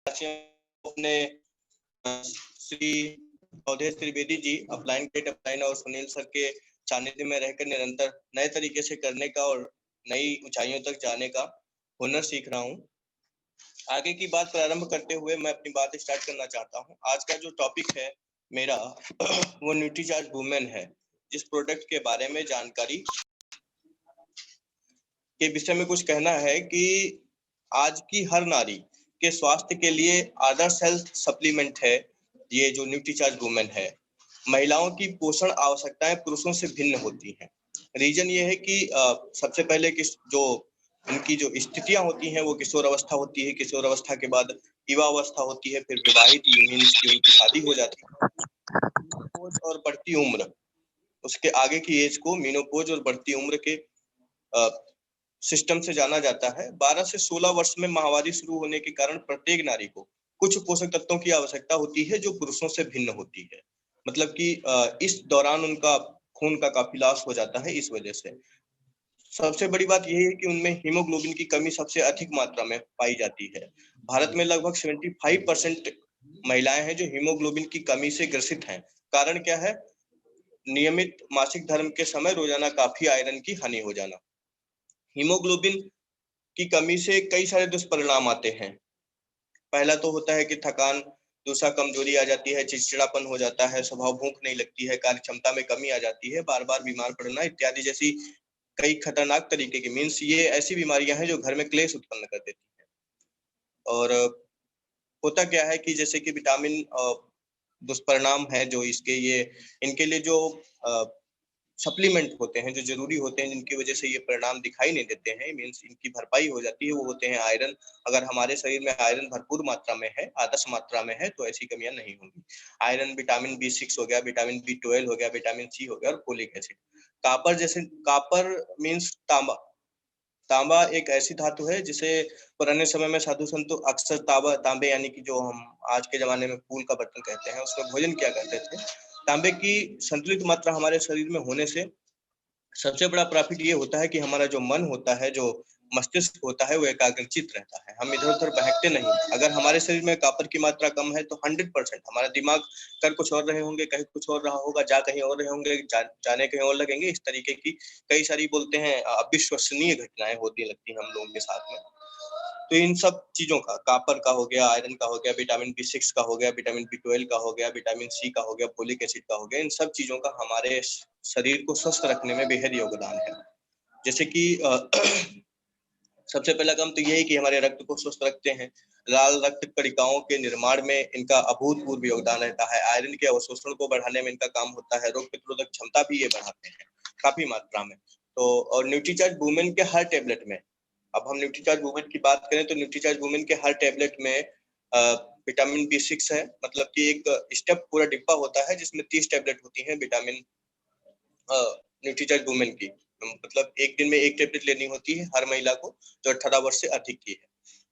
अपने Shri Awadhesh Trivedi ji upline gate upline और Sunil sir के सानिध्य में रहकर निरंतर नए तरीके से करने का और नई ऊंचाइयों तक जाने का हुनर सीख रहा हूँ। आगे की बात प्रारंभ करते हुए मैं अपनी बात स्टार्ट करना चाहता हूँ। आज का जो टॉपिक है मेरा वो न्यूट्रीचार्ज वुमेन है, जिस प्रोडक्ट के बारे में जानकारी के विषय में कुछ कहना है कि आज की हर नारी के स्वास्थ्य के लिए आदर्श हेल्थ सप्लीमेंट है ये जो न्यूट्रीचार्ज वुमेन है। महिलाओं की पोषण आवश्यकताएं पुरुषों से भिन्न होती हैं। रीजन ये है कि सबसे पहले जो उनकी जो स्थितियां होती हैं वो किशोर अवस्था होती है, किशोर अवस्था के बाद युवा अवस्था होती है, फिर विवाहित मीन्स की उनकी शादी हो जाती है और बढ़ती उम्र, उसके आगे की एज को मीनोपोज और बढ़ती उम्र के सिस्टम से जाना जाता है। 12 से 16 वर्ष में माहवारी शुरू होने के कारण प्रत्येक नारी को कुछ पोषक तत्वों की आवश्यकता होती है जो पुरुषों से भिन्न होती है। मतलब कि इस दौरान उनका खून का काफी लॉस हो जाता है। इस वजह से सबसे बड़ी बात यही है कि उनमें हीमोग्लोबिन की कमी सबसे अधिक मात्रा में पाई जाती है। भारत में लगभग 75% महिलाएं हैं जो हीमोग्लोबिन की कमी से ग्रसित हैं। कारण क्या है? नियमित मासिक धर्म के समय रोजाना काफी आयरन की हानि हो जाना। हीमोग्लोबिन की कमी से कई सारे दुष्परिणाम आते हैं। पहला तो होता है कि थकान, दूसरा कमजोरी आ जाती है, चिड़चिड़ापन हो जाता है, स्वभाव भूख नहीं लगती है, कार्य क्षमता में कमी आ जाती है, बार बार बीमार पड़ना इत्यादि जैसी कई खतरनाक तरीके की मीन्स ये ऐसी बीमारियां हैं जो घर में क्लेश उत्पन्न कर देती हैं। और होता क्या है कि जैसे कि विटामिन दुष्परिणाम है जो इसके ये इनके लिए जो सप्लीमेंट होते हैं जो जरूरी होते हैं, जिनकी वजह से ये परिणाम दिखाई नहीं देते हैं, मीन्स इनकी भरपाई हो जाती है, वो होते हैं आयरन। अगर हमारे शरीर में आयरन भरपूर मात्रा में है, आदर्श मात्रा में है, तो ऐसी कमियां नहीं होंगी। आयरन विटामिन B6 हो गया, विटामिन B12 हो गया, विटामिन C हो गया और फोलिक एसिड। कापर मीन्स तांबा। तांबा एक ऐसी धातु है जिसे पुराने समय में साधु संत तो अक्सर तांबे यानी कि जो हम आज के जमाने में फूल का बर्तन कहते हैं, उसमें भोजन किया करते थे। तांबे की संतुलित मात्रा हमारे शरीर में होने से सबसे बड़ा प्रॉफिट ये होता है कि हमारा जो मन होता है, जो मस्तिष्क होता है, वो एकाग्रचित रहता है, हम इधर उधर बहकते नहीं। अगर हमारे शरीर में कॉपर की मात्रा कम है तो 100% हमारा दिमाग कर कुछ और रहे होंगे, कहीं कुछ और रहा होगा, जा कहीं और रहे होंगे, जाने कहीं और लगेंगे। इस तरीके की कई सारी बोलते हैं अविश्वसनीय घटनाएं होती लगती हैं हम लोगों के साथ में। तो इन सब चीजों का, कॉपर का हो गया, आयरन का हो गया, विटामिन B6 का हो गया, विटामिन B12 का हो गया, विटामिन C का हो गया, फोलिक एसिड का हो गया, इन सब चीजों का हमारे शरीर को स्वस्थ रखने में बेहद योगदान है। जैसे कि सबसे पहला काम तो यही कि हमारे रक्त को स्वस्थ रखते हैं। लाल रक्त कणिकाओं के निर्माण में इनका अभूतपूर्व योगदान रहता है। आयरन के अवशोषण को बढ़ाने में इनका काम होता है। रोग प्रतिरोधक क्षमता भी ये बढ़ाते हैं काफी मात्रा में। तो और न्यूट्रीचार्ज वुमेन के हर टेबलेट में, अब हम न्यूट्रीचार्ज वुमेन की बात करें तो न्यूट्रीचार्ज वुमेन के हर टेबलेट में विटामिन B6 है। मतलब कि एक स्टेप पूरा डिब्बा होता है जिसमें 30 टेबलेट होती हैं विटामिन न्यूट्रीचार्ज वुमेन की। मतलब एक दिन में एक टेबलेट लेनी होती है हर महिला को जो 18 वर्ष से अधिक की है,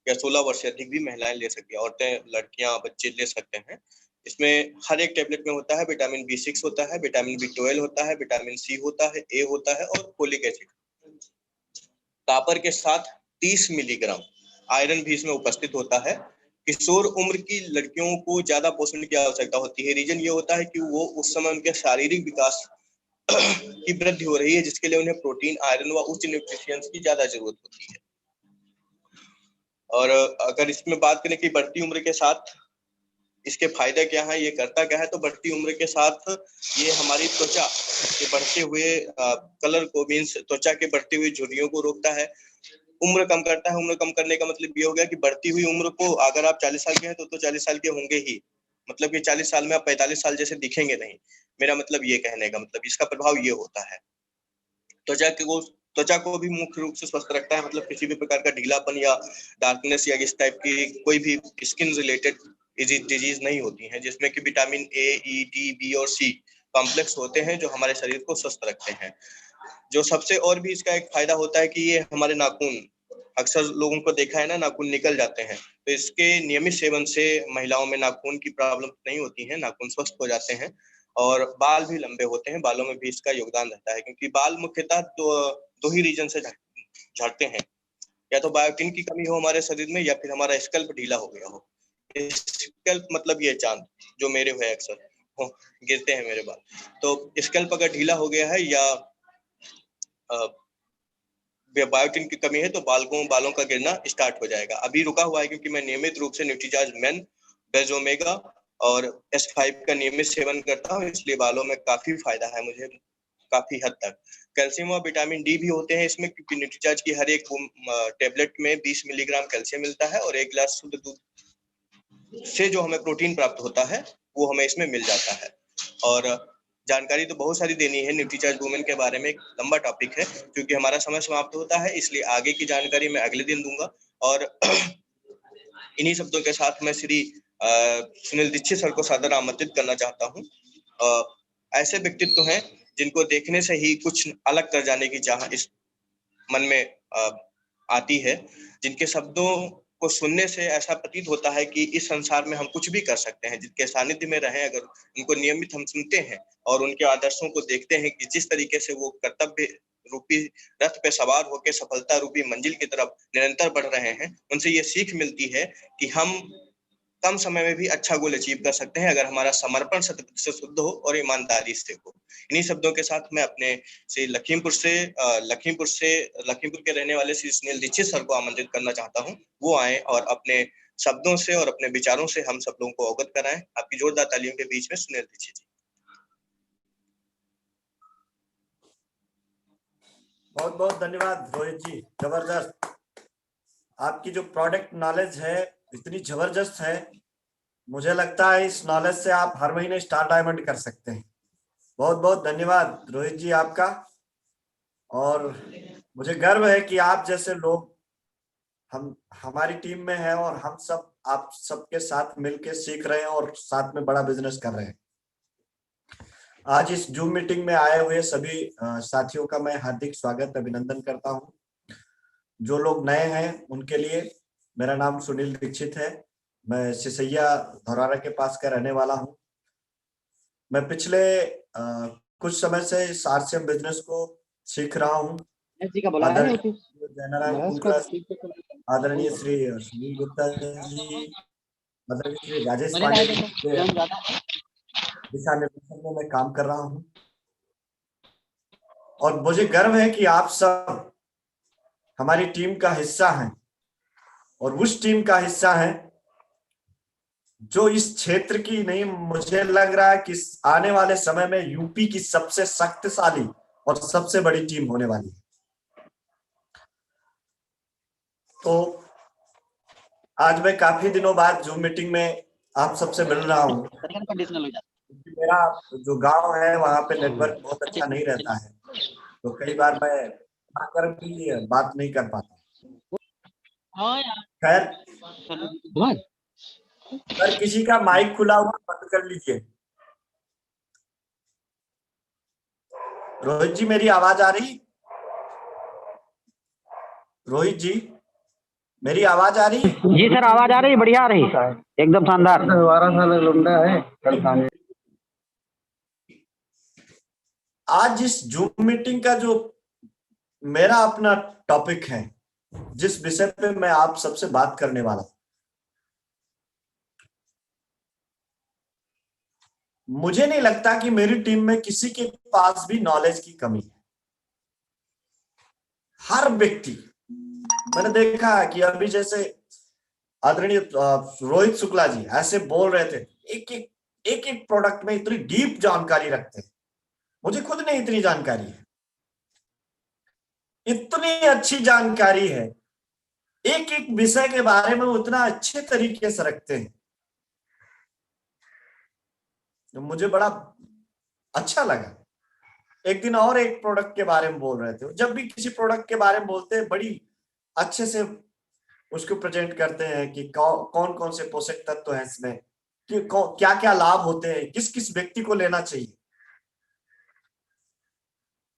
या 16 वर्ष से अधिक भी महिलाएं ले सकती हैं, औरतें, लड़कियां, बच्चे ले सकते हैं। इसमें हर एक टेबलेट में होता है विटामिन B6 होता है, विटामिन B12 होता है, विटामिन C होता है, A होता है और फोलिक एसिड। कॉपर के साथ 30 मिलीग्राम आयरन भी इसमें उपस्थित होता है। किशोर उम्र की लड़कियों को ज्यादा पोषण की आवश्यकता होती है। रीजन ये होता है कि वो उस समय उनके शारीरिक विकास की वृद्धि हो रही है, जिसके लिए उन्हें प्रोटीन, आयरन व उच्च न्यूट्रिशंस की ज्यादा जरूरत होती है। और अगर इसमें बात करें कि बढ़ती उम्र के साथ इसके फायदे क्या है, ये करता क्या है, तो बढ़ती उम्र के साथ ये हमारी त्वचा के बढ़ते हुए कलर को, मीन्स त्वचा के बढ़ती हुई झुर्रियों को रोकता है, उम्र कम करता है। उम्र कम करने का मतलब ये हो गया कि बढ़ती हुई उम्र को, अगर आप 40 साल के हैं तो 40 साल के होंगे ही, मतलब कि 40 साल में आप 45 साल जैसे दिखेंगे नहीं। मेरा मतलब ये कहने का मतलब इसका प्रभाव ये होता है। त्वचा को भी मुख्य रूप से स्वस्थ रखता है। मतलब किसी भी प्रकार का ढीलापन या डार्कनेस या इस टाइप की कोई भी स्किन रिलेटेड डिजीज नहीं होती है, जिसमें कि vitamin A, E, D, B और C कॉम्प्लेक्स होते हैं जो हमारे शरीर को स्वस्थ रखते हैं। जो सबसे और भी इसका एक फायदा होता है कि ये हमारे नाखून, अक्सर लोगों को देखा है ना, नाखून निकल जाते हैं, तो इसके नियमित सेवन से महिलाओं में नाखून की प्रॉब्लम नहीं होती है, नाखून स्वस्थ हो जाते हैं और बाल भी लंबे होते हैं। बालों में भी इसका योगदान रहता है, क्योंकि बाल मुख्यतः दो ही रीजन से झड़ते हैं, या तो बायोटिन की कमी हो हमारे शरीर में, या फिर हमारा स्कल्प ढीला हो गया हो। स्कैल्प मतलब ये चांद जो मेरे हुए अक्सर गिरते हैं मेरे बाल, तो स्कैल्प अगर ढीला हो गया है या बायोटिन की कमी है तो बालों का गिरना स्टार्ट हो जाएगा। अभी रुका हुआ है क्योंकि मैं नियमित रूप से न्यूट्रीचार्ज मेन, बेजोमेगा और S5 का नियमित सेवन करता हूँ, इसलिए बालों में काफी फायदा है मुझे, काफी हद तक। कैल्शियम और विटामिन डी भी होते हैं इसमें, क्योंकि न्यूट्रीचार्ज की हर एक टेबलेट में 20 मिलीग्राम कैल्शियम मिलता है और 1 गिलास शुद्ध दूध से जो हमें प्रोटीन प्राप्त होता है वो हमें इसमें मिल जाता है। और जानकारी तो बहुत सारी देनी है न्यूट्रीचार्ज वुमेन के बारे में, एक लंबा टॉपिक है, क्योंकि हमारा समय समाप्त होता है, इसलिए आगे की जानकारी मैं अगले दिन दूंगा। और इन्हीं शब्दों के साथ मैं श्री सुनील दीक्षित सर को सादर आमंत्रित करना चाहता हूँ। ऐसे व्यक्तित्व हैं जिनको देखने से ही कुछ अलग कर जाने की चाह इस मन में आती है, जिनके शब्दों को सुनने से ऐसा प्रतीत होता है कि इस संसार में हम कुछ भी कर सकते हैं, जिनके सानिध्य में रहें अगर, उनको नियमित हम सुनते हैं और उनके आदर्शों को देखते हैं कि जिस तरीके से वो कर्तव्य रूपी रथ पे सवार होकर सफलता रूपी मंजिल की तरफ निरंतर बढ़ रहे हैं, उनसे ये सीख मिलती है कि हम कम समय में भी अच्छा गोल अचीव कर सकते हैं अगर हमारा समर्पण शत प्रतिशत शुद्ध हो और ईमानदारी से हो। इन्हीं शब्दों के साथ मैं अपने से लखीमपुर के रहने वाले श्री सुनील दीक्षित सर को आमंत्रित करना चाहता हूँ, वो आए और अपने शब्दों से और अपने विचारों से हम सब लोगों को अवगत कराएं। आपकी जोरदार तालियों के बीच में सुनील दीक्षित जी। बहुत बहुत धन्यवाद रोहित जी, जबरदस्त। आपकी जो प्रोडक्ट नॉलेज है इतनी जबरदस्त है, मुझे लगता है इस नॉलेज से आप हर महीने स्टार डायमंड कर सकते हैं। बहुत बहुत धन्यवाद रोहित जी आपका। और मुझे गर्व है कि आप जैसे लोग हमारी टीम में हैं और हम सब आप सबके साथ मिलके सीख रहे हैं और साथ में बड़ा बिजनेस कर रहे हैं। आज इस जूम मीटिंग में आए हुए सभी साथियों का मैं हार्दिक स्वागत अभिनंदन करता हूं। जो लोग नए हैं उनके लिए, मेरा नाम सुनील दीक्षित है, मैं सिसैया धौरारा के पास का रहने वाला हूं। मैं पिछले कुछ समय से इस RCM बिजनेस को सीख रहा हूं। आदरणीय श्री सुनील गुप्ता जी, मतलब श्री राजेश पांडे जी के दिशा निर्देशन में मैं काम कर रहा हूं। और मुझे गर्व है कि आप सब हमारी टीम का हिस्सा हैं और उस टीम का हिस्सा है जो इस क्षेत्र की नहीं, मुझे लग रहा है कि आने वाले समय में यूपी की सबसे शक्तिशाली और सबसे बड़ी टीम होने वाली है। तो आज मैं काफी दिनों बाद जूम मीटिंग में आप सबसे मिल रहा हूँ। मेरा जो गांव है वहां पे नेटवर्क बहुत अच्छा नहीं रहता है, तो कई बार मैं आकर भी बात नहीं कर पाता। खैर, अगर किसी का माइक खुला हुआ बंद कर लीजिए। रोहित जी मेरी आवाज आ रही? रोहित जी मेरी आवाज आ रही? जी सर आवाज आ रही, बढ़िया आ रही, एकदम शानदार। 12 साल लुंडा है। आज इस जूम मीटिंग का जो मेरा अपना टॉपिक है, जिस विषय पे मैं आप सबसे बात करने वाला हूं, मुझे नहीं लगता कि मेरी टीम में किसी के पास भी नॉलेज की कमी है। हर व्यक्ति, मैंने देखा कि अभी जैसे आदरणीय रोहित शुक्ला जी ऐसे बोल रहे थे, एक एक प्रोडक्ट में इतनी डीप जानकारी रखते हैं। मुझे खुद नहीं इतनी जानकारी है, इतनी अच्छी जानकारी है, एक एक विषय के बारे में उतना अच्छे तरीके से रखते हैं, तो मुझे बड़ा अच्छा लगा। एक दिन और एक प्रोडक्ट के बारे में बोल रहे थे, जब भी किसी प्रोडक्ट के बारे में बोलते हैं बड़ी अच्छे से उसको प्रेजेंट करते हैं कि कौन कौन से पोषक तत्व हैं इसमें, कि क्या क्या लाभ होते हैं, किस किस व्यक्ति को लेना चाहिए,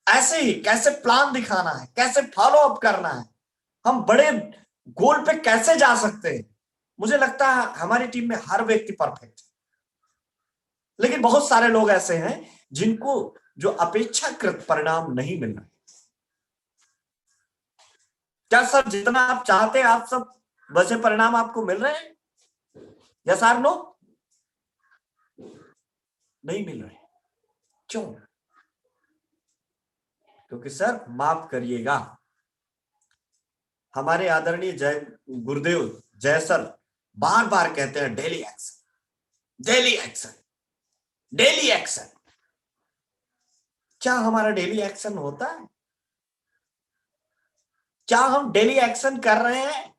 ऐसे ही कैसे प्लान दिखाना है, कैसे फॉलो अप करना है, हम बड़े गोल पे कैसे जा सकते हैं। मुझे लगता है हमारी टीम में हर व्यक्ति परफेक्ट है, लेकिन बहुत सारे लोग ऐसे हैं जिनको जो अपेक्षाकृत परिणाम नहीं मिल रहे। क्या सर जितना आप चाहते हैं आप सब वैसे परिणाम आपको मिल रहे हैं? Yes or no? नहीं मिल रहे। क्यों? क्योंकि सर माफ करिएगा, हमारे आदरणीय जय गुरुदेव जय सर बार बार कहते हैं daily action, daily action, daily action. क्या हमारा डेली एक्शन होता है? क्या हम डेली एक्शन कर रहे हैं?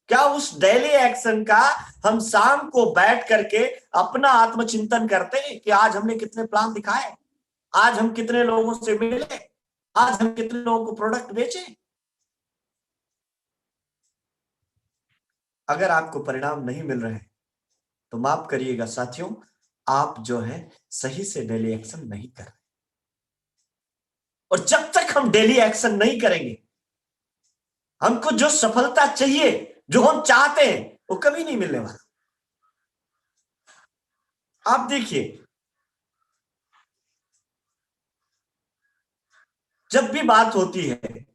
क्या उस डेली एक्शन का हम शाम को बैठ करके अपना आत्मचिंतन करते हैं कि आज हमने कितने प्लान दिखाए, आज हम कितने लोगों से मिले, आज हम कितने लोगों को प्रोडक्ट बेचे? अगर आपको परिणाम नहीं मिल रहे तो माफ करिएगा साथियों, आप जो है सही से डेली एक्शन नहीं कर रहे। और जब तक हम डेली एक्शन नहीं करेंगे, हमको जो सफलता चाहिए, जो हम चाहते हैं, वो कभी नहीं मिलने वाला। आप देखिए, जब भी बात होती है,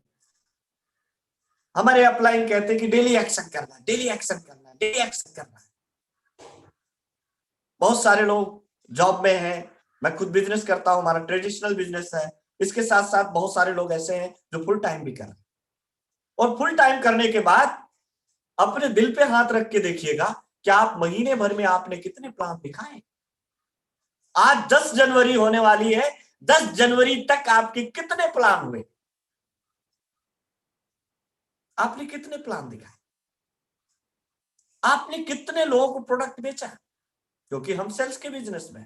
हमारे अपलाइन कहते हैं कि डेली एक्शन करना, डेली एक्शन करना, डेली एक्शन करना। बहुत सारे लोग जॉब में हैं, मैं खुद बिजनेस करता हूं, हमारा ट्रेडिशनल बिजनेस है। इसके साथ साथ बहुत सारे लोग ऐसे हैं जो फुल टाइम भी कर रहे हैं। और फुल टाइम करने के बाद अपने दिल पे हाथ रख के देखिएगा, क्या आप महीने भर में आपने कितने प्लान दिखाए? आज 10 जनवरी होने वाली है, 10 जनवरी तक आपके कितने प्लान हुए? आपने कितने प्लान दिखाए? आपने कितने लोगों को प्रोडक्ट बेचा? क्योंकि हम सेल्स के बिजनेस में,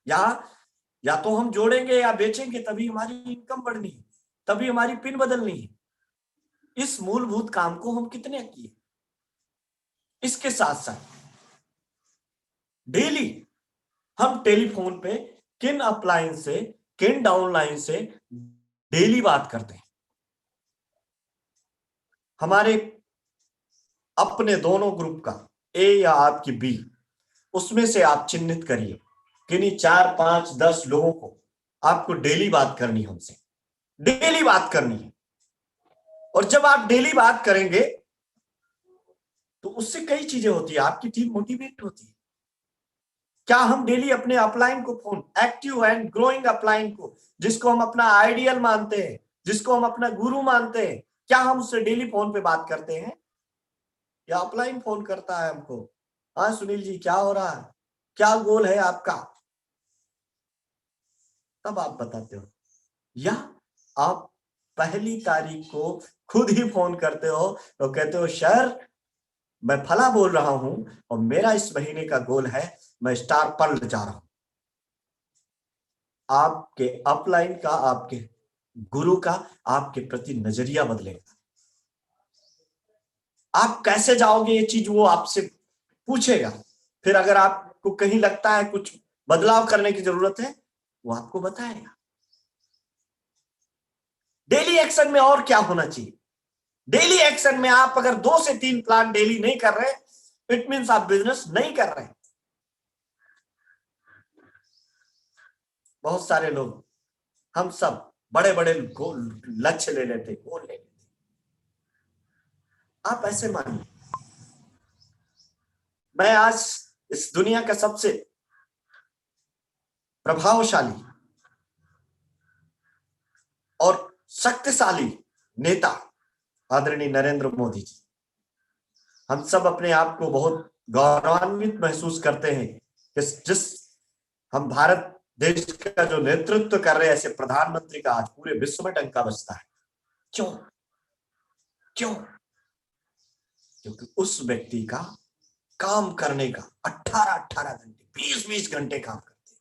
या तो हम जोड़ेंगे या बेचेंगे, तभी हमारी इनकम बढ़नी है, तभी हमारी पिन बदलनी है। इस मूलभूत काम को हम कितने किए? इसके साथ साथ डेली हम टेलीफोन पे किन अपलाइन से, किन डाउनलाइन से डेली बात करते हैं। हमारे अपने दोनों ग्रुप का ए या आपकी बी, उसमें से आप चिन्हित करिए किन्हीं 4, 5, 10 लोगों को आपको डेली बात करनी, हमसे डेली बात करनी है। और जब आप डेली बात करेंगे तो उससे कई चीजें होती है, आपकी टीम मोटिवेट होती है। क्या हम डेली अपने अपलाइन को phone, active and growing upline को, जिसको हम अपना आइडियल मानते हैं, जिसको हम अपना गुरु मानते हैं, क्या हम उससे डेली फोन पे बात करते हैं? या अपलाइन फोन करता है हमको, हाँ सुनील जी क्या हो रहा है, क्या गोल है आपका, तब आप बताते हो? या आप पहली तारीख को खुद ही फोन करते हो तो कहते हो सर मैं फला बोल रहा हूं और मेरा इस महीने का गोल है, मैं स्टार पर जा रहा हूं। आपके अपलाइन का, आपके गुरु का आपके प्रति नजरिया बदलेगा। आप कैसे जाओगे ये चीज वो आपसे पूछेगा। फिर अगर आपको कहीं लगता है कुछ बदलाव करने की जरूरत है, वो आपको बताएगा। डेली एक्शन में और क्या होना चाहिए? डेली एक्शन में आप अगर 2 से 3 प्लान डेली नहीं कर रहे, इट मींस आप बिजनेस नहीं कर रहे। बहुत सारे लोग, हम सब बड़े बड़े लक्ष्य ले लेते, गोल ले लेते। आप ऐसे मानिए, मैं आज इस दुनिया का सबसे प्रभावशाली और शक्तिशाली नेता आदरणीय नरेंद्र मोदी जी, हम सब अपने आप को बहुत गौरवान्वित महसूस करते हैं कि जिस हम भारत देश का जो नेतृत्व कर रहे हैं, ऐसे प्रधानमंत्री का आज पूरे विश्व में डंका बजता है। क्यों? क्यों? क्योंकि उस व्यक्ति का काम करने का 18-18 घंटे, 20-20 घंटे काम करते हैं।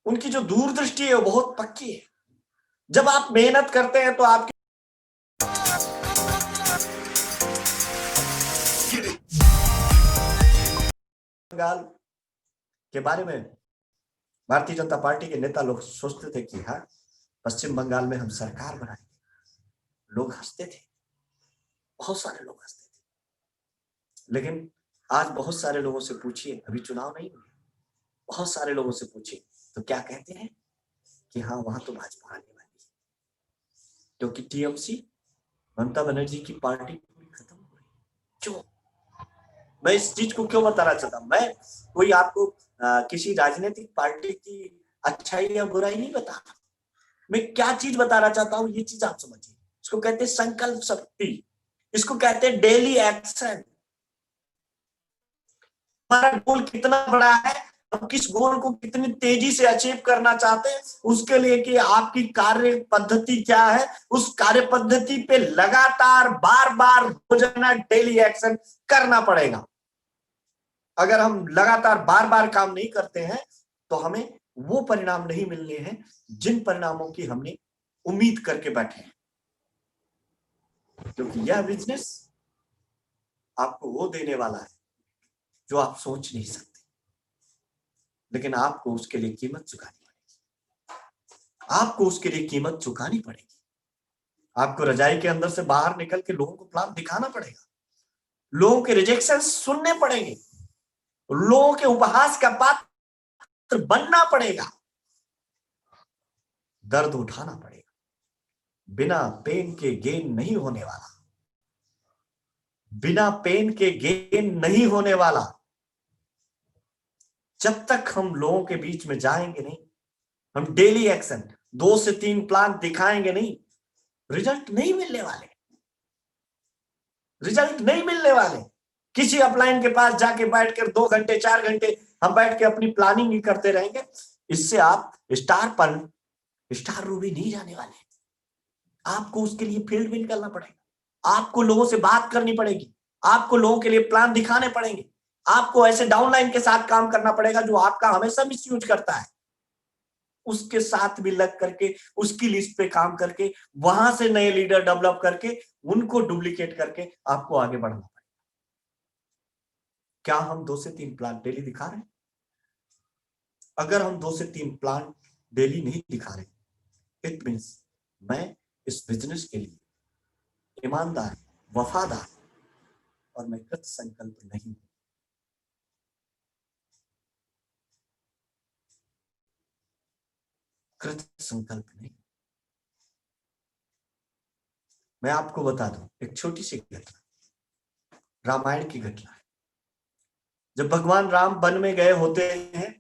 उनकी जो दूरदृष्टि है वो बहुत पक्की है। जब आप मेहनत करते हैं तो आपकी बंगाल के बारे में भारतीय जनता पार्टी के नेता लोग सोचते थे कि हाँ पश्चिम बंगाल में हम सरकार बनाएंगे। लोग हंसते थे, बहुत सारे लोग हंसते थे। लेकिन आज बहुत सारे लोगों से पूछिए, अभी चुनाव नहीं हुए, बहुत सारे लोगों से पूछिए तो क्या कहते हैं कि हाँ वहां तो भाजपा आने वाली है, क्योंकि टीएमसी ममता बनर्जी की पार्टी खत्म क्यों? मैं इस चीज को क्यों बताना चाहता हूं? मैं कोई आपको किसी राजनीतिक पार्टी की अच्छाई या बुराई नहीं बता रहा। मैं क्या चीज बताना चाहता हूं, ये चीज आप समझिए। इसको कहते हैं संकल्प शक्ति, इसको कहते हैं डेली एक्शन। हमारा गोल कितना बड़ा है, हम किस गोल को कितनी तेजी से अचीव करना चाहते हैं, उसके लिए कि आपकी कार्य पद्धति क्या है, उस कार्य पद्धति पे लगातार बार बार रोजाना डेली एक्शन करना पड़ेगा। अगर हम लगातार बार बार काम नहीं करते हैं तो हमें वो परिणाम नहीं मिलने हैं जिन परिणामों की हमने उम्मीद करके बैठे हैं, क्योंकि यह बिजनेस आपको वो देने वाला है जो आप सोच नहीं सकते, लेकिन आपको उसके लिए कीमत चुकानी पड़ेगी। आपको उसके लिए कीमत चुकानी पड़ेगी। आपको रजाई के अंदर से बाहर निकल के लोगों को प्लान दिखाना पड़ेगा, लोगों के रिजेक्शन सुनने पड़ेंगे, लोगों के उपहास का पात्र बनना पड़ेगा, दर्द उठाना पड़ेगा। बिना पेन के गेन नहीं होने वाला, बिना पेन के गेन नहीं होने वाला। जब तक हम लोगों के बीच में जाएंगे नहीं, हम डेली एक्शन 2 से 3 प्लान दिखाएंगे नहीं, रिजल्ट नहीं मिलने वाले, रिजल्ट नहीं मिलने वाले। किसी अपलाइन के पास जाके बैठकर 2 घंटे 4 घंटे हम बैठ के अपनी प्लानिंग ही करते रहेंगे, इससे आप स्टार रूबी नहीं जाने वाले। आपको उसके लिए फील्ड में निकलना पड़ेगा, आपको लोगों से बात करनी पड़ेगी, आपको लोगों के लिए प्लान दिखाने पड़ेंगे, आपको ऐसे डाउनलाइन के साथ काम करना पड़ेगा जो आपका हमेशा मिसयूज करता है, उसके साथ भी लग करके उसकी लिस्ट पे काम करके वहां से नए लीडर डेवलप करके उनको डुप्लीकेट करके आपको आगे बढ़ना पड़ेगा। क्या हम 2 से 3 प्लान डेली दिखा रहे हैं? अगर हम 2 से 3 प्लान डेली नहीं दिखा रहे, इट मीन्स मैं इस बिजनेस के लिए ईमानदार, वफादार और मैं कृत संकल्प नहीं हूं। कृत संकल्प नहीं। मैं आपको बता दूं एक छोटी सी घटना, रामायण की घटना है। जब भगवान राम वन में गए होते हैं,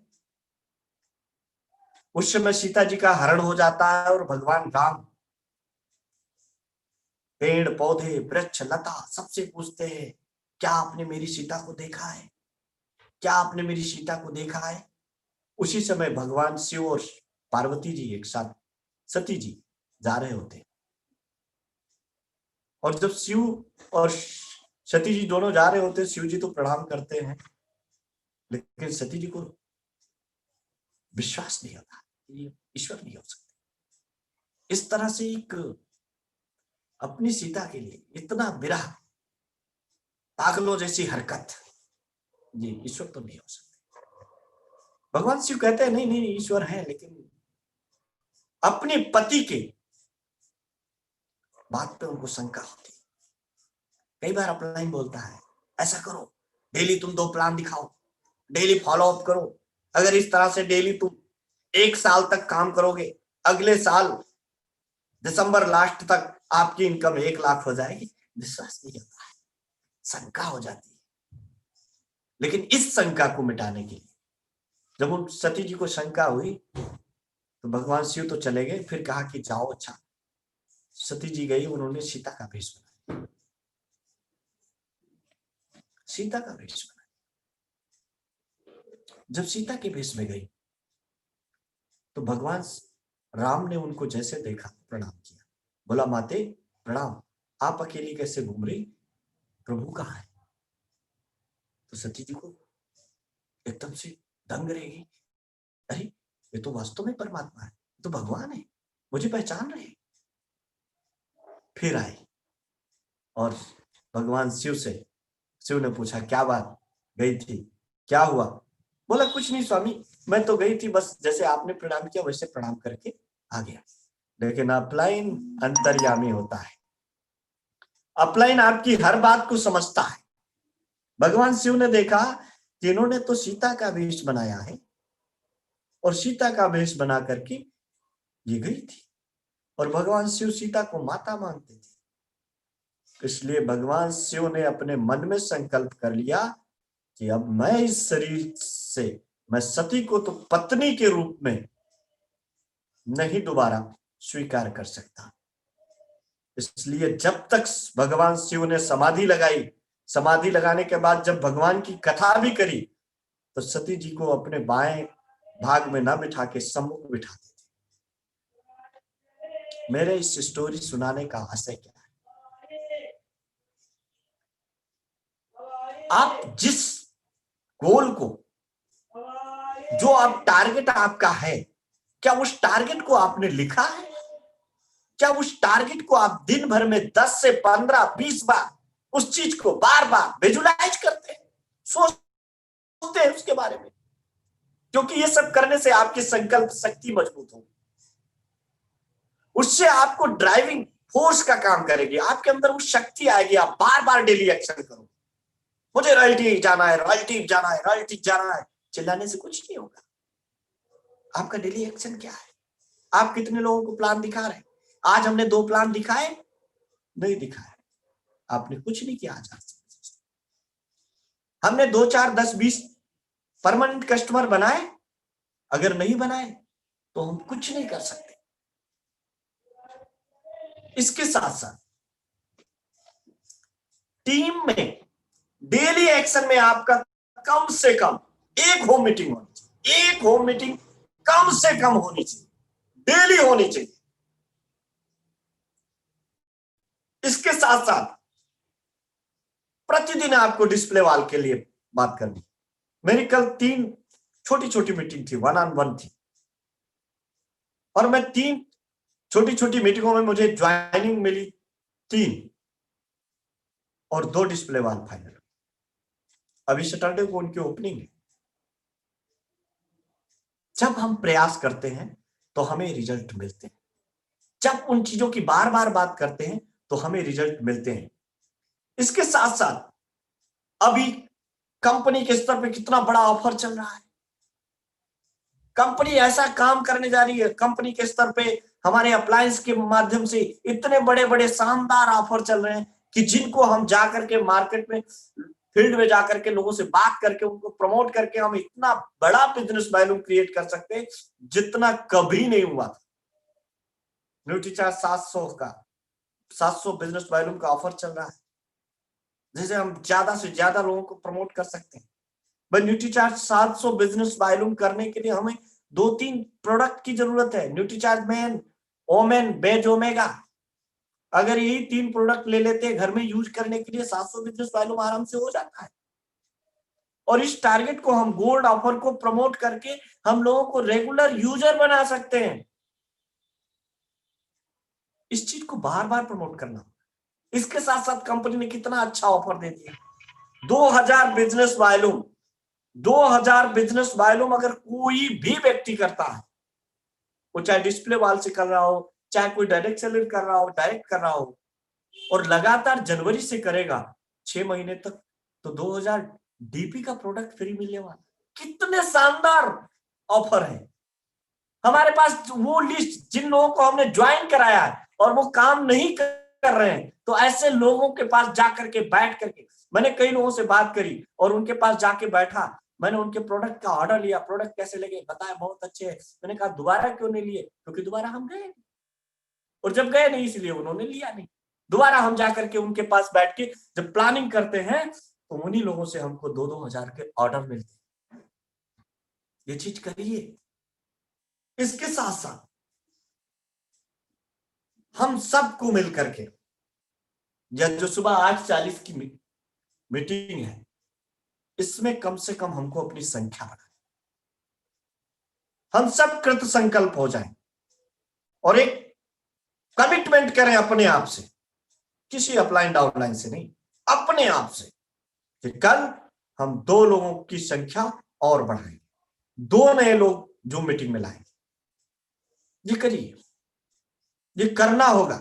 उस समय सीता जी का हरण हो जाता है और भगवान राम पेड़ पौधे वृक्ष लता सबसे पूछते हैं, क्या आपने मेरी सीता को देखा है? क्या आपने मेरी सीता को देखा है? उसी समय भगवान शिव और पार्वती जी एक साथ सती जी जा रहे होते हैं, और जब शिव और सती जी दोनों जा रहे होते हैं, शिव जी तो प्रणाम करते हैं, लेकिन सती जी को विश्वास नहीं होता, ये ईश्वर नहीं हो सकते। इस तरह से एक अपनी सीता के लिए इतना विरह, पागलों जैसी हरकत, ये ईश्वर तो नहीं हो सकते। भगवान शिव कहते हैं नहीं नहीं ईश्वर है, लेकिन अपने पति के बात पे उनको शंका होती। कई बार अपलाइन बोलता है ऐसा करो, डेली तुम 2 प्लान दिखाओ, डेली फॉलो अप करो, अगर इस तरह से डेली तुम 1 साल तक काम करोगे, अगले साल दिसंबर लास्ट तक आपकी इनकम 1 लाख हो जाएगी। विश्वास नहीं होता है, शंका हो जाती है। लेकिन इस शंका को मिटाने के लिए जब उन सती जी को शंका हुई तो भगवान शिव तो चले गए, फिर कहा कि जाओ, अच्छा। सती जी गई, उन्होंने सीता का वेश बनाया, सीता का वेश बनाया। जब सीता के वेश में गई तो भगवान राम ने उनको जैसे देखा प्रणाम किया, बोला माते प्रणाम, आप अकेली कैसे घूम रही, प्रभु कहाँ है? तो सती जी को एकदम से दंग रहेगी, अरे ये तो वास्तव में परमात्मा है, तो भगवान है, मुझे पहचान रहे। फिर आई और भगवान शिव ने पूछा क्या बात, गई थी, क्या हुआ? बोला कुछ नहीं स्वामी, मैं तो गई थी, बस जैसे आपने प्रणाम किया वैसे प्रणाम करके आ गया। लेकिन अपलाइन अंतर्यामी होता है, अपलाइन आपकी हर बात को समझता है। भगवान शिव ने देखा कि इन्होंने तो सीता का वेश बनाया है और सीता का वेश बना करके ये गई थी, और भगवान शिव सीता को माता मानते थे। इसलिए भगवान शिव ने अपने मन में संकल्प कर लिया कि अब मैं इस शरीर से, मैं सती को तो पत्नी के रूप में नहीं दोबारा स्वीकार कर सकता। इसलिए जब तक भगवान शिव ने समाधि लगाई, समाधि लगाने के बाद जब भगवान की कथा भी करी, तो सती जी को अपने बाएं भाग में ना बिठा के सम्मुख बिठाते थे। मेरे इस स्टोरी सुनाने का आशय क्या है? आप जिस गोल को, जो आप टारगेट आपका है, क्या उस टारगेट को आपने लिखा है? क्या उस टारगेट को आप दिन भर में 10 से 15, 20 बार उस चीज को बार बार विजुलाइज करते हैं, सोचते हैं उसके बारे में? क्योंकि ये सब करने से आपकी संकल्प शक्ति मजबूत होगी, उससे आपको ड्राइविंग फोर्स का काम करेगी, आपके अंदर वो शक्ति आएगी। आप बार बार डेली एक्शन करो, मुझे रॉयल्टी जाना है, रॉयल्टी जाना है, रॉयल्टी जाना है, चिल्लाने से कुछ नहीं होगा। आपका डेली एक्शन क्या है? आप कितने लोगों को प्लान दिखा रहे हैं? आज हमने 2 प्लान दिखाए, नहीं दिखाए, आपने कुछ नहीं किया। आज हमने 2, 4, 10, 20 परमानेंट कस्टमर बनाए, अगर नहीं बनाए तो हम कुछ नहीं कर सकते। इसके साथ साथ टीम में डेली एक्शन में आपका कम से कम एक होम मीटिंग होनी चाहिए, एक होम मीटिंग कम से कम होनी चाहिए, डेली होनी चाहिए। इसके साथ साथ प्रतिदिन आपको डिस्प्ले वॉल के लिए बात करनी। मेरी कल 3 छोटी छोटी मीटिंग थी, 1-on-1 थी, और मैं 3 छोटी छोटी मीटिंगों में मुझे ज्वाइनिंग मिली 3 और 2 डिस्प्ले वॉल फाइनल। अभी सैटरडे को उनकी ओपनिंग है। जब हम प्रयास करते हैं तो हमें रिजल्ट मिलते हैं, जब उन चीजों की बार बार बात करते हैं तो हमें रिजल्ट मिलते हैं। इसके साथ साथ अभी कंपनी के स्तर पे कितना बड़ा ऑफर चल रहा है, कंपनी ऐसा काम करने जा रही है, कंपनी के स्तर पे हमारे अप्लायंस के माध्यम से इतने बड़े बड़े शानदार ऑफर चल रहे हैं कि जिनको हम जाकर के मार्केट में, फील्ड में जाकर के लोगों से बात करके उनको प्रमोट करके हम इतना बड़ा बिजनेस वैल्यू क्रिएट कर सकते हैं जितना कभी नहीं हुआ था। न्यूट्रीचार्ज 700 बिजनेस वैल्यू का ऑफर चल रहा है, जिसे हम ज्यादा से ज्यादा लोगों को प्रमोट कर सकते हैं। भाई न्यूट्रीचार्ज 700 बिजनेस वॉल्यूम करने के लिए हमें 2-3 प्रोडक्ट की जरूरत है। न्यूट्रीचार्ज मेन, ओमेन, बेज, ओमेगा, अगर यही 3 प्रोडक्ट ले लेते हैं घर में यूज करने के लिए, 700 बिजनेस वॉल्यूम आराम से हो जाता है। और इस टारगेट को हम गोल्ड ऑफर को प्रमोट करके हम लोगों को रेगुलर यूजर बना सकते हैं। इस चीज को बार बार प्रमोट करना। इसके साथ साथ कंपनी ने कितना अच्छा ऑफर दे दिया, 2000 बिजनेस वॉल्यूम, 2000 बिजनेस वॉल्यूम अगर कोई भी व्यक्ति करता है, वो चाहे डिस्प्ले वॉल से कर रहा हो, चाहे कोई डायरेक्ट सेलर कर रहा हो, डायरेक्ट कर रहा हो, और लगातार जनवरी से करेगा 6 महीने तक, तो 2000 डीपी का प्रोडक्ट फ्री मिलने वाला। कितने शानदार ऑफर है। हमारे पास वो लिस्ट, जिन लोगों को हमने ज्वाइन कराया है और वो काम नहीं कर रहे हैं, तो ऐसे लोगों के पास जाकर के बैठ करके, मैंने कई लोगों से बात करी और उनके पास जाके बैठा, मैंने उनके प्रोडक्ट का ऑर्डर लिया, प्रोडक्ट कैसे लगे, बताया बहुत अच्छे हैं। मैंने कहा दोबारा क्यों नहीं लिए? क्योंकि दोबारा हम गए, और जब गए नहीं इसलिए उन्होंने लिया नहीं। दोबारा हम जाकर के उनके पास बैठ के जब प्लानिंग करते हैं तो उन्हीं लोगों से हमको 2-2 हजार के ऑर्डर मिलते हैं। ये चीज करिए। इसके साथ साथ हम सबको मिलकर के, जो सुबह 8:40 की मीटिंग है, इसमें कम से कम हमको अपनी संख्या बढ़ानी, हम सब कृत संकल्प हो जाएं और एक कमिटमेंट करें अपने आप से, किसी अपलाइन डाउनलाइन से नहीं, अपने आप से, कि कल हम 2 लोगों की संख्या और बढ़ाएंगे, 2 नए लोग जो मीटिंग में लाएंगे। ये करिए, ये करना होगा।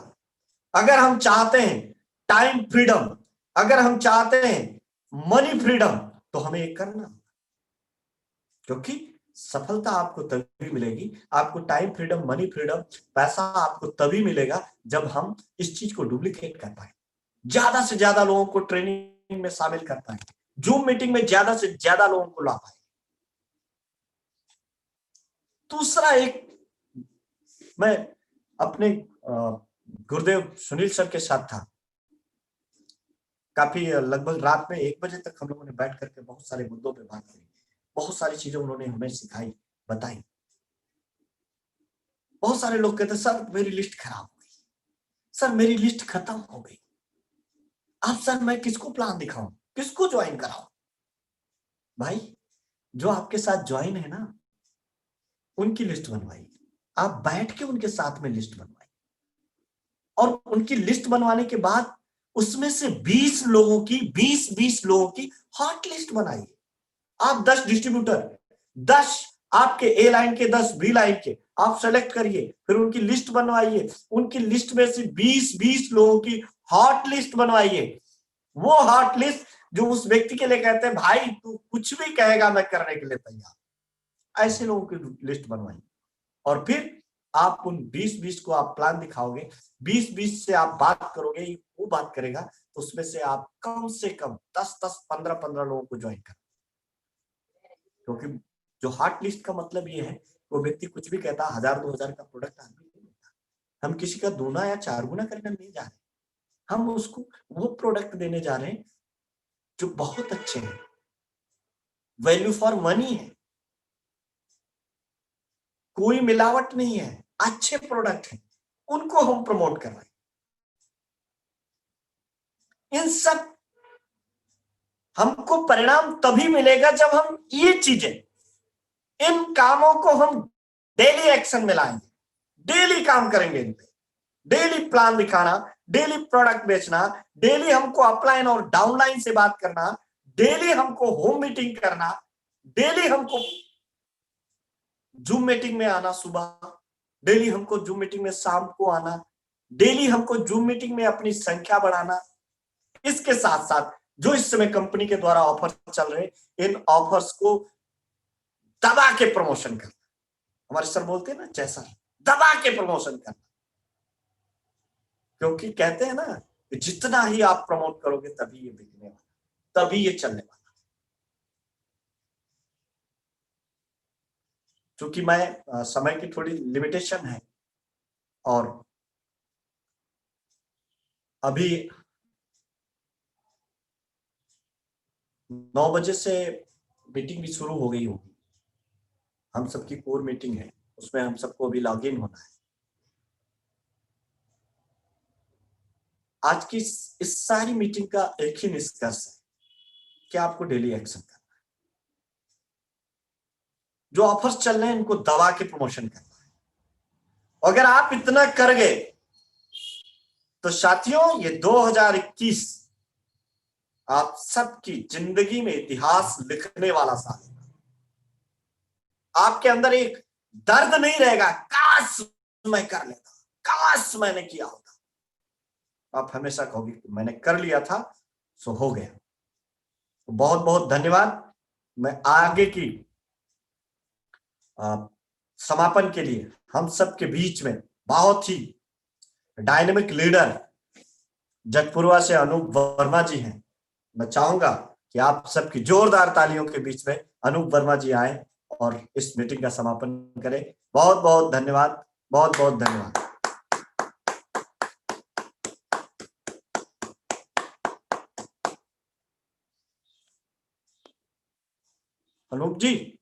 अगर हम चाहते हैं टाइम फ्रीडम, अगर हम चाहते हैं मनी फ्रीडम, तो हमें ये करना होगा, क्योंकि सफलता आपको तभी मिलेगी, आपको टाइम फ्रीडम, मनी फ्रीडम, पैसा आपको तभी मिलेगा जब हम इस चीज को डुप्लीकेट कर पाए। ज्यादा से ज्यादा लोगों को ट्रेनिंग में शामिल कर पाए, जूम मीटिंग में ज्यादा से ज्यादा लोगों को ला पाए। दूसरा एक, मैं अपने गुरुदेव सुनील सर के साथ था, काफी लगभग रात में 1 बजे तक हम लोगों ने बैठ करके बहुत सारे मुद्दों पे बात करी, बहुत सारी चीजें उन्होंने हमें सिखाई, बताई। बहुत सारे लोग कहते सर मेरी लिस्ट खराब हो गई, सर मेरी लिस्ट खत्म हो गई, अब सर मैं किसको प्लान दिखाऊं, किसको ज्वाइन कराऊं? भाई जो आपके साथ ज्वाइन है ना, उनकी लिस्ट बनवाइए, आप बैठ के उनके साथ में लिस्ट बनवाइए, और उनकी लिस्ट बनवाने के बाद उसमें से 20 लोगों की 20 लोगों की हॉट लिस्ट बनाइए। आप 10 डिस्ट्रीब्यूटर, 10 आपके ए लाइन के, 10 बी लाइन के आप सेलेक्ट करिए, फिर उनकी लिस्ट बनवाइए, उनकी लिस्ट में से 20 लोगों की हॉट लिस्ट बनवाइए। वो हॉट लिस्ट जो उस व्यक्ति के लिए कहते हैं भाई तू कुछ भी कहेगा मैं करने के लिए तैयार, ऐसे लोगों की लिस्ट बनवाइए। और फिर आप उन 20 को आप प्लान दिखाओगे, 20 से आप बात करोगे, वो बात करेगा, तो उसमें से आप कम से कम 10 15 लोगों को ज्वाइन कर, क्योंकि जो हॉट लिस्ट का मतलब ये है, वो व्यक्ति कुछ भी कहता 1000 2000 का प्रोडक्ट आदमी नहीं देता, हम किसी का 2 या 4 गुना करने नहीं जा रहे, हम उसको वो प्रोडक्ट देने जा रहे हैं जो बहुत अच्छे हैं, वैल्यू फॉर मनी है, कोई मिलावट नहीं है, अच्छे प्रोडक्ट हैं, उनको हम प्रमोट कर रहे हैं। इन सब हमको परिणाम तभी मिलेगा जब हम ये चीजें, इन कामों को हम डेली एक्शन में लाएंगे, डेली काम करेंगे इन पे, डेली प्लान दिखाना, डेली प्रोडक्ट बेचना, डेली हमको अपलाइन और डाउनलाइन से बात करना, डेली हमको होम मीटिंग करना, डेली हमको जूम मीटिंग में आना सुबह, डेली हमको जूम मीटिंग में शाम को आना, डेली हमको जूम मीटिंग में अपनी संख्या बढ़ाना। इसके साथ साथ जो इस समय कंपनी के द्वारा ऑफर चल रहे, इन ऑफर्स को दबा के प्रमोशन करना, हमारे सर बोलते हैं ना जैसा, दबा के प्रमोशन करना, क्योंकि कहते हैं ना कि जितना ही आप प्रमोट करोगे तभी ये बिकने वाला, तभी ये चलने वाला। क्योंकि मैं समय की थोड़ी लिमिटेशन है, और अभी 9 बजे से मीटिंग भी शुरू हो गई होगी, हम सबकी कोर मीटिंग है, उसमें हम सबको अभी लॉग इन होना है। आज की इस सारी मीटिंग का एक ही निष्कर्ष है कि आपको डेली एक्शन करना है, जो ऑफर्स चल रहे हैं इनको दबा के प्रमोशन करना है। अगर आप इतना कर गए तो साथियों ये 2021 आप सबकी जिंदगी में इतिहास लिखने वाला साल है। आपके अंदर एक दर्द नहीं रहेगा काश मैं कर लेता, काश मैंने किया होता, आप हमेशा कहोगे कि मैंने कर लिया था सो हो गया। तो बहुत बहुत धन्यवाद। मैं आगे की समापन के लिए हम सबके बीच में बहुत ही डायनेमिक लीडर जटपुरवा से अनूप वर्मा जी हैं। मैं चाहूंगा कि आप सबकी जोरदार तालियों के बीच में अनूप वर्मा जी आए और इस मीटिंग का समापन करें। बहुत बहुत धन्यवाद, बहुत बहुत धन्यवाद। अनूप जी।